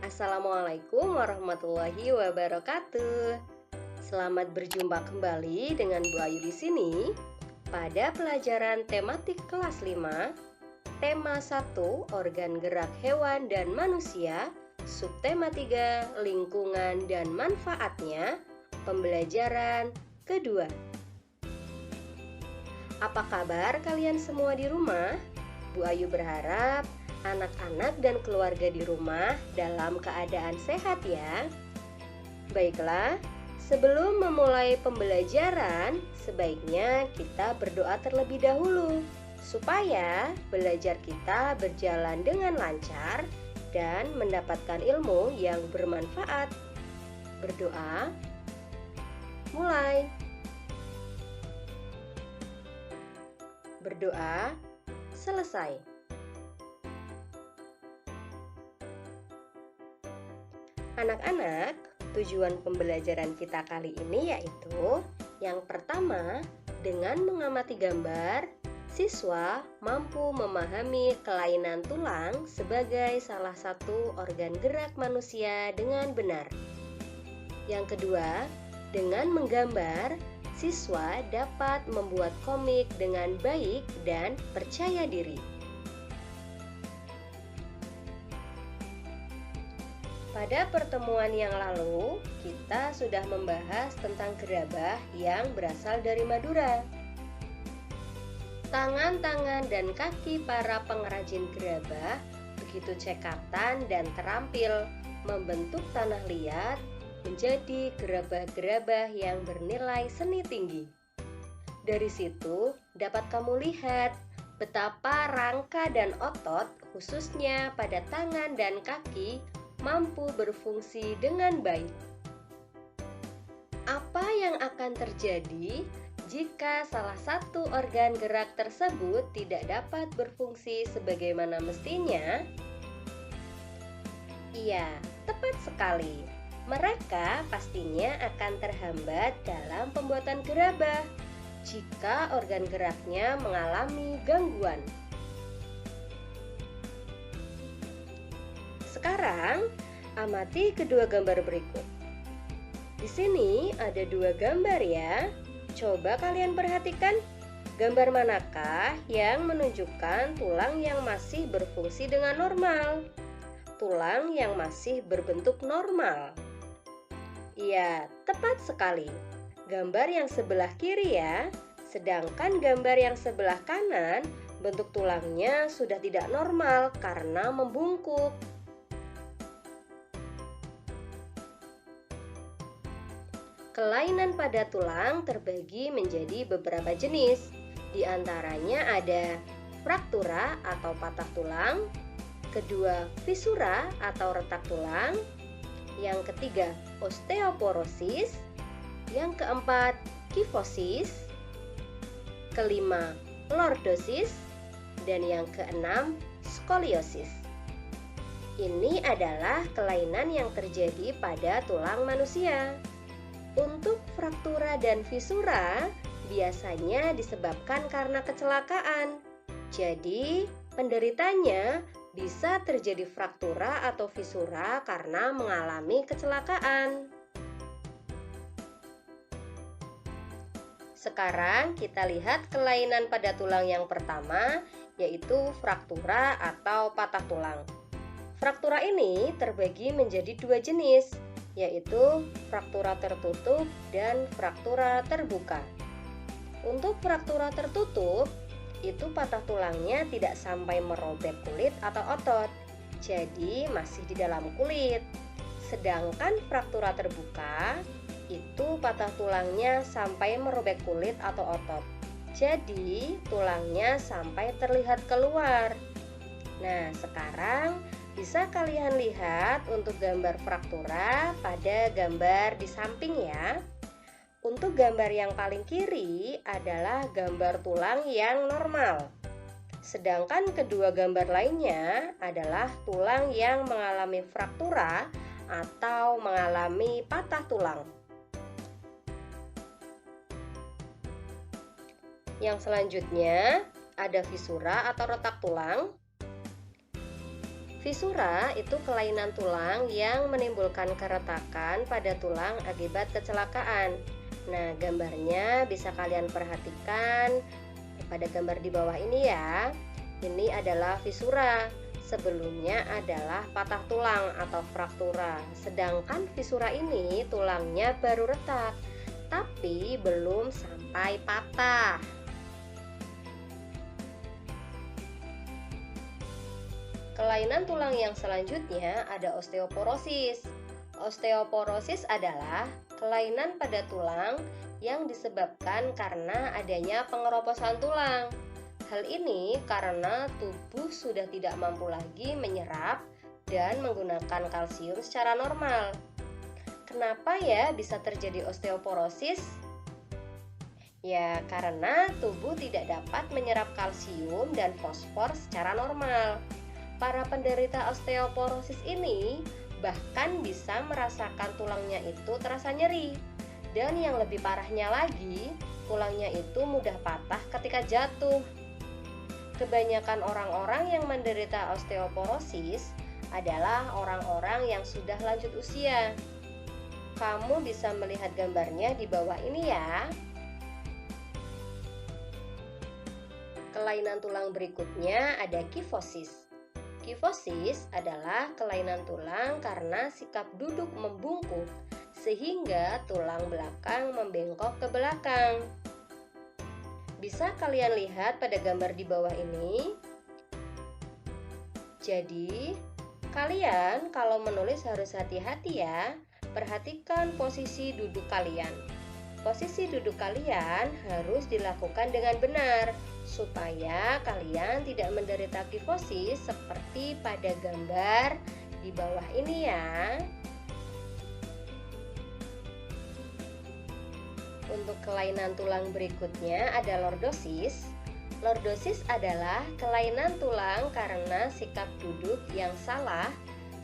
Assalamualaikum warahmatullahi wabarakatuh. Selamat berjumpa kembali dengan Bu Ayu di sini pada pelajaran tematik kelas 5, tema 1, organ gerak hewan dan manusia, subtema 3, lingkungan dan manfaatnya, pembelajaran kedua. Apa kabar kalian semua di rumah? Bu Ayu berharap anak-anak dan keluarga di rumah dalam keadaan sehat ya. Baiklah, sebelum memulai pembelajaran, sebaiknya kita berdoa terlebih dahulu supaya belajar kita berjalan dengan lancar dan mendapatkan ilmu yang bermanfaat. Berdoa, mulai. Berdoa, selesai. Anak-anak, tujuan pembelajaran kita kali ini yaitu yang pertama, dengan mengamati gambar, siswa mampu memahami kelainan tulang sebagai salah satu organ gerak manusia dengan benar. Yang kedua, dengan menggambar, siswa dapat membuat komik dengan baik dan percaya diri. Pada pertemuan yang lalu, kita sudah membahas tentang gerabah yang berasal dari Madura. Tangan-tangan dan kaki para pengrajin gerabah begitu cekatan dan terampil membentuk tanah liat menjadi gerabah-gerabah yang bernilai seni tinggi. Dari situ dapat kamu lihat betapa rangka dan otot, khususnya pada tangan dan kaki, mampu berfungsi dengan baik. Apa yang akan terjadi jika salah satu organ gerak tersebut tidak dapat berfungsi sebagaimana mestinya? Iya, tepat sekali. Mereka pastinya akan terhambat dalam pembuatan gerabah jika organ geraknya mengalami gangguan. Sekarang, amati kedua gambar berikut. Di sini ada dua gambar ya. Coba kalian perhatikan, gambar manakah yang menunjukkan tulang yang masih berfungsi dengan normal? Tulang yang masih berbentuk normal. Iya, tepat sekali. Gambar yang sebelah kiri ya. Sedangkan gambar yang sebelah kanan, bentuk tulangnya sudah tidak normal karena membungkuk. Kelainan pada tulang terbagi menjadi beberapa jenis. Di antaranya ada fraktura atau patah tulang, kedua fisura atau retak tulang, yang ketiga osteoporosis, yang keempat kifosis, kelima lordosis, dan yang keenam skoliosis. Ini adalah kelainan yang terjadi pada tulang manusia. Untuk fraktura dan fisura biasanya disebabkan karena kecelakaan. Jadi, penderitanya bisa terjadi fraktura atau fisura karena mengalami kecelakaan. Sekarang kita lihat kelainan pada tulang yang pertama, yaitu fraktura atau patah tulang. Fraktura ini terbagi menjadi dua jenis, yaitu fraktura tertutup dan fraktura terbuka. Untuk fraktura tertutup, itu patah tulangnya tidak sampai merobek kulit atau otot, jadi masih di dalam kulit. Sedangkan fraktura terbuka, itu patah tulangnya sampai merobek kulit atau otot, jadi tulangnya sampai terlihat keluar. Nah, sekarang bisa kalian lihat untuk gambar fraktura pada gambar di samping ya. Untuk gambar yang paling kiri adalah gambar tulang yang normal. Sedangkan kedua gambar lainnya adalah tulang yang mengalami fraktura atau mengalami patah tulang. Yang selanjutnya ada fisura atau retak tulang. Fisura itu kelainan tulang yang menimbulkan keretakan pada tulang akibat kecelakaan. Nah, gambarnya bisa kalian perhatikan pada gambar di bawah ini ya. Ini adalah fisura. Sebelumnya adalah patah tulang atau fraktura. Sedangkan fisura ini tulangnya baru retak, tapi belum sampai patah. Kelainan tulang yang selanjutnya ada osteoporosis. Osteoporosis adalah kelainan pada tulang yang disebabkan karena adanya pengeroposan tulang. Hal ini karena tubuh sudah tidak mampu lagi menyerap dan menggunakan kalsium secara normal. Kenapa ya bisa terjadi osteoporosis? Ya, karena tubuh tidak dapat menyerap kalsium dan fosfor secara normal. Para penderita osteoporosis ini bahkan bisa merasakan tulangnya itu terasa nyeri. Dan yang lebih parahnya lagi, tulangnya itu mudah patah ketika jatuh. Kebanyakan orang-orang yang menderita osteoporosis adalah orang-orang yang sudah lanjut usia. Kamu bisa melihat gambarnya di bawah ini ya. Kelainan tulang berikutnya ada kifosis. Kifosis adalah kelainan tulang karena sikap duduk membungkuk sehingga tulang belakang membengkok ke belakang. Bisa kalian lihat pada gambar di bawah ini. Jadi, kalian kalau menulis harus hati-hati ya. Perhatikan posisi duduk kalian. Posisi duduk kalian harus dilakukan dengan benar supaya kalian tidak menderita kifosis seperti pada gambar di bawah ini ya. Untuk kelainan tulang berikutnya ada lordosis. Lordosis adalah kelainan tulang karena sikap duduk yang salah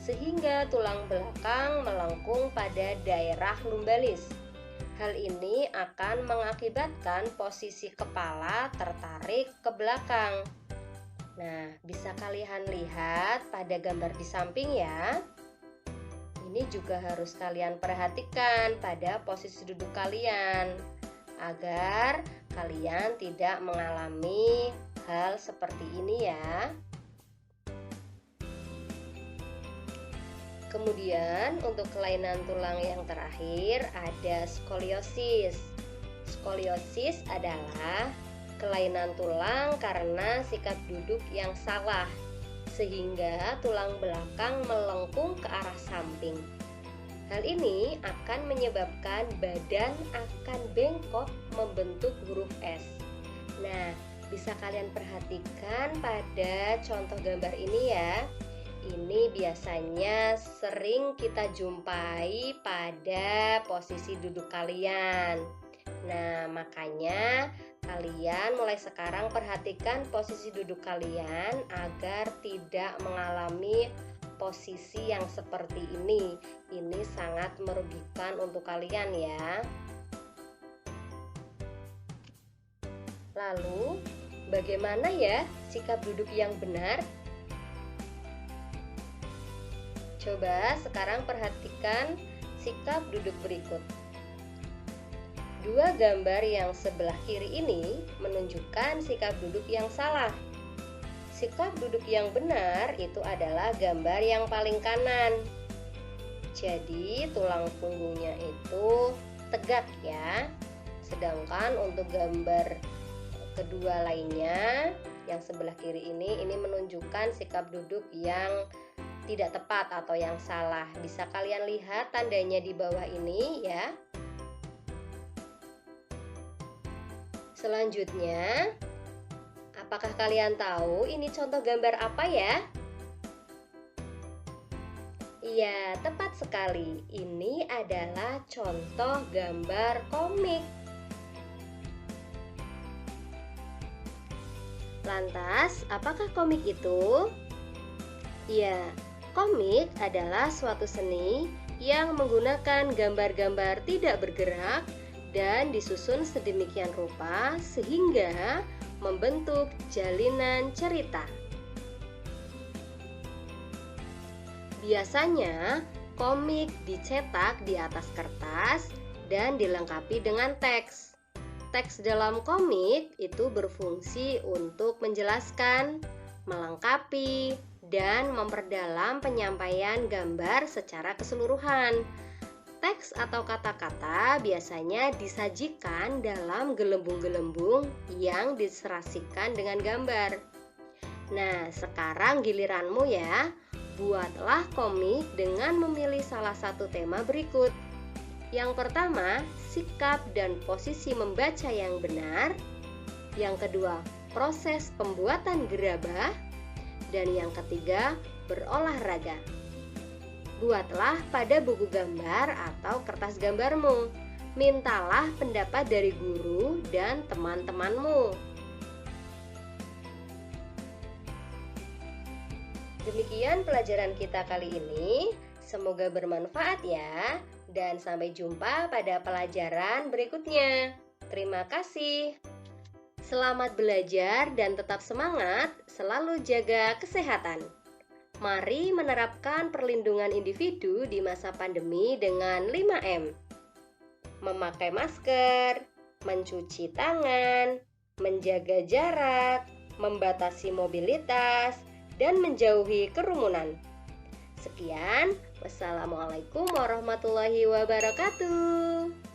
sehingga tulang belakang melengkung pada daerah lumbalis. Hal ini akan mengakibatkan posisi kepala tertarik ke belakang. Nah, bisa kalian lihat pada gambar di samping ya. Ini juga harus kalian perhatikan pada posisi duduk kalian agar kalian tidak mengalami hal seperti ini ya. Kemudian untuk kelainan tulang yang terakhir ada skoliosis. Skoliosis adalah kelainan tulang karena sikap duduk yang salah sehingga tulang belakang melengkung ke arah samping. Hal ini akan menyebabkan badan akan bengkok membentuk huruf S. Nah, bisa kalian perhatikan pada contoh gambar ini ya. Ini biasanya sering kita jumpai pada posisi duduk kalian. Nah, makanya kalian mulai sekarang perhatikan posisi duduk kalian agar tidak mengalami posisi yang seperti ini. Ini sangat merugikan untuk kalian ya. Lalu, bagaimana ya sikap duduk yang benar? Coba sekarang perhatikan sikap duduk berikut. Dua gambar yang sebelah kiri ini menunjukkan sikap duduk yang salah. Sikap duduk yang benar itu adalah gambar yang paling kanan. Jadi tulang punggungnya itu tegak ya. Sedangkan untuk gambar kedua lainnya yang sebelah kiri ini menunjukkan sikap duduk yang tidak tepat atau yang salah. Bisa kalian lihat tandanya di bawah ini ya. Selanjutnya, apakah kalian tahu ini contoh gambar apa ya? Iya, tepat sekali. Ini adalah contoh gambar komik. Lantas, apakah komik itu? Ya, komik adalah suatu seni yang menggunakan gambar-gambar tidak bergerak dan disusun sedemikian rupa sehingga membentuk jalinan cerita. Biasanya, komik dicetak di atas kertas dan dilengkapi dengan teks. Teks dalam komik itu berfungsi untuk menjelaskan, melengkapi, dan memperdalam penyampaian gambar secara keseluruhan. Teks atau kata-kata biasanya disajikan dalam gelembung-gelembung yang diserasikan dengan gambar. Nah, sekarang giliranmu ya. Buatlah komik dengan memilih salah satu tema berikut. Yang pertama, sikap dan posisi membaca yang benar. Yang kedua, proses pembuatan gerabah. Dan yang ketiga, berolahraga. Buatlah pada buku gambar atau kertas gambarmu. Mintalah pendapat dari guru dan teman-temanmu. Demikian pelajaran kita kali ini. Semoga bermanfaat ya. Dan sampai jumpa pada pelajaran berikutnya. Terima kasih. Selamat belajar dan tetap semangat. Selalu jaga kesehatan. Mari menerapkan perlindungan individu di masa pandemi dengan 5M. Memakai masker, mencuci tangan, menjaga jarak, membatasi mobilitas, dan menjauhi kerumunan. Sekian, wassalamualaikum warahmatullahi wabarakatuh.